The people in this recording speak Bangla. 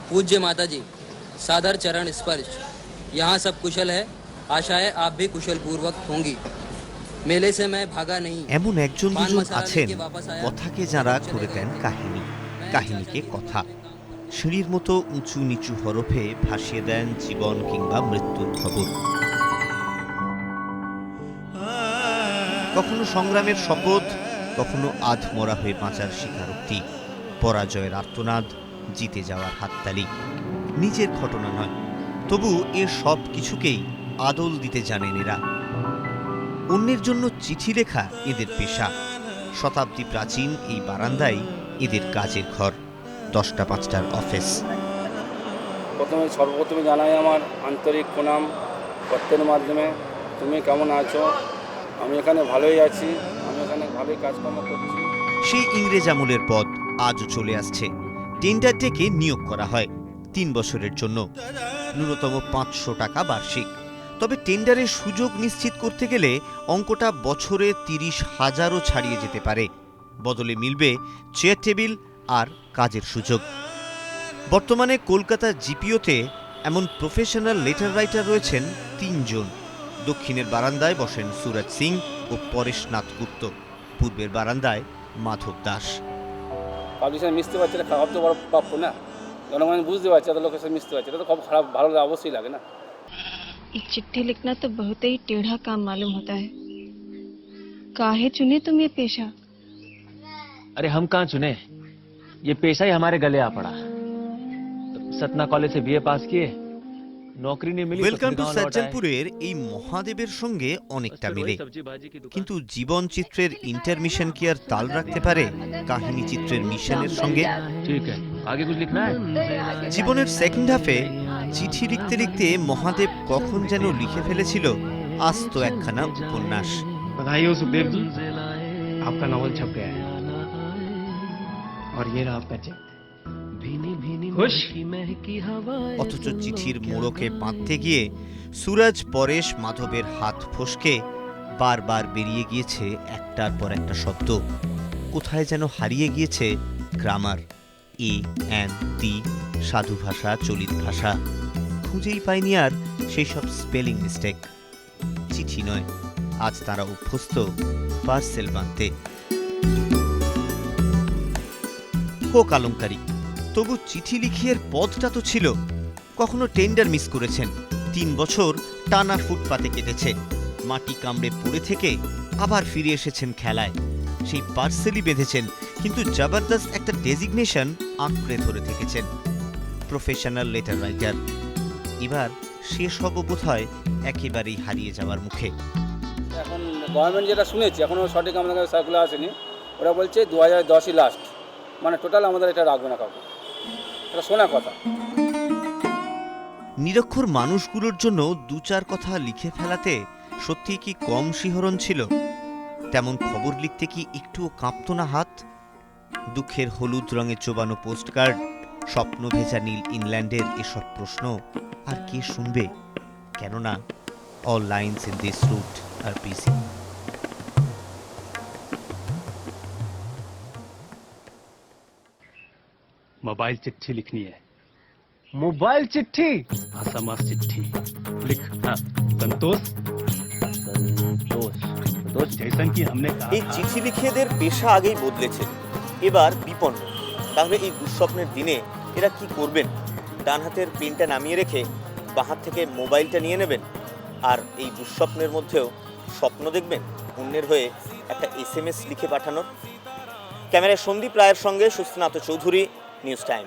पूज्य माता जी, सादर चरण स्पर्श। यहाँ सब कुशल है, आशा है आप भी कुशल पूर्वक होंगी। मेले से मैं भागा नहीं। এমন একজন দুজন আছেন কথাকে যারা করে দেন কাহিনী, কাহিনীকে কথা। সিঁড়ির মতো উঁচু নিচু হরফে ভাসিয়ে দেন জীবন কিংবা মৃত্যুর খবর। কখনো সংগ্রামের শপথ, কখনো আধমরা হয়ে বাঁচার স্বীকারোক্তি, পরাজয়ের আর্তনাদ, জিতে যাওয়ার হাততালি। নিজের ঘটনা নয়, তবু এর সব কিছুকেই আদল দিতে জানেন এরা। অন্যের জন্য চিঠি লেখা এদের পেশা। শতাব্দী প্রাচীন এই বারান্দায় এদের কাজের ঘর, 10টা 5টার অফিস। সর্বপ্রথমে জানাই আমার আন্তরিক প্রণাম পত্রের মাধ্যমে। তুমি কেমন আছো? আমি এখানে ভালোই আছি, আমি এখানে ভালোই কাজকর্ম করছি। সেই ইংরেজ আমলের পদ আজও চলে আসছে। টেন্ডার ডেকে নিয়োগ করা হয় 3 বছরের জন্য, ন্যূনতম 500 টাকা বার্ষিক। তবে টেন্ডারের সুযোগ নিশ্চিত করতে গেলে অঙ্কটা বছরে 30,000ও ছাড়িয়ে যেতে পারে। বদলে মিলবে চেয়ার টেবিল আর কাজের সুযোগ। বর্তমানে কলকাতা জিপিওতে এমন প্রফেশনাল লেটার রাইটার রয়েছেন 3 জন। দক্ষিণের বারান্দায় বসেন সুরজ সিং ও পরেশনাথ গুপ্ত, পূর্বের বারান্দায় মাধব দাস। পাবলিশার মিশতে পারছে না, খারাপ তো বড় প্রাপ্য না। জনগণ বুঝতে পারছে, এত লোকের সাথে মিশতে পারছে, এটা তো খুব খারাপ, ভালো অবশ্যই লাগে না। एक चिट्ठी लिखना तो बहुत ही टेढ़ा काम मालूम होता है। काहे चुने तुम ये पेशा? अरे हम कहाँ चुने, ये पेशा ही हमारे गले आ पड़ा। सतना कॉलेज से बीए पास किए, नौकरी नहीं मिली। ওয়েলকাম টু সজ্জনপুরের এই মহাদেবের সঙ্গে অনেকটা মিলে, কিন্তু জীবন চিত্রের ইন্টারমিশন কি আর তাল রাখতে পারে কাহিনী চিত্রের মিশনের সঙ্গে? ठीक है, आगे कुछ लिखना है? জীবনের সেকেন্ড হাফে চিঠি লিখতে লিখতে মহাদেব কখন যেন লিখে ফেলেছিল আস্ত একখানা উপন্যাস। बधाई हो सुखदेव जी, आपका नॉवल छप गया है और ये रहा आपका चेक। खुश? অথচ চিঠির মোড়কে বাঁধতে গিয়ে সুরজ, পরেশ, মাধবের হাত ফসকে বারবার বেরিয়ে গিয়েছে একটার পর একটা শব্দ। কোথায় যেন হারিয়ে গিয়েছে গ্রামার, এ এন তি, সাধু ভাষা, চলিত ভাষা। খুঁজেই পায়নি আর সেই সব স্পেলিং মিস্টেক। চিঠি নয়, আজ তারা অভ্যস্ত পার্সেল বাঁধতে। হোক আলংকারিক, তবু চিঠি লিখিয়ের পদটা তো ছিল। কখনো টেন্ডার মিস করেছেন, 3 বছর টানা ফুটপাতে কেটেছে। মাটি কামড়ে পড়ে থেকে আবার ফিরে এসেছেন খেলায়। সেই পার্সেলই বেঁধেছেন, কিন্তু জবরদস্ত একটা ডেজিগনেশন আঁকড়ে ধরে থেকেছেন, প্রফেশনাল লেটার রাইটার। এবার শেষ হব বোধহয় একেবারেই হারিয়ে যাওয়ার মুখে। এখন গভর্নমেন্ট যেটা শুনেছি, এখনও সঠিক আমাদের কাছে সার্কুলার আসেনি, ওরা বলছে 2010ই লাস্ট, মানে টোটাল আমাদের এটা রাখবে না কাউকে, এটা শোনা কথা। নিরক্ষর মানুষগুলোর জন্য 2-4 কথা লিখে ফেলাতে সত্যি কি কম শিহরণ ছিল? তেমন খবর লিখতে কি একটুও কাঁপতো না হাত? দুঃখের হলুদ রঙে চোবানো পোস্টকার্ড, স্বপ্ন ভেজা নীল ইংল্যান্ডের এসব প্রশ্ন আর কে শুনবে? কেননা all lines in this route are busy. Mobile चिट्ठी लिखनी है। मोबाइल चिट्ठी? आसामास चिट्ठी लिख। हाँ, संतोष संतोष संतोष जैसन कि हमने कहा। এই চিঠি লিখিয়েদের পেশা আগেই বদলেছে, এবার বিপন্ন। তাহলে এই দুঃস্বপ্নের দিনে এরা কি করবেন? ডান হাতের পেনটা নামিয়ে রেখে বাঁ হাত থেকে মোবাইলটা নিয়ে নেবেন, আর এই দুঃস্বপ্নের মধ্যেও স্বপ্ন দেখবেন অন্যের হয়ে একটা SMS লিখে পাঠানোর। ক্যামেরায় সন্দীপ রায়ের সঙ্গে সুস্নাত চৌধুরী, নিউজ টাইম।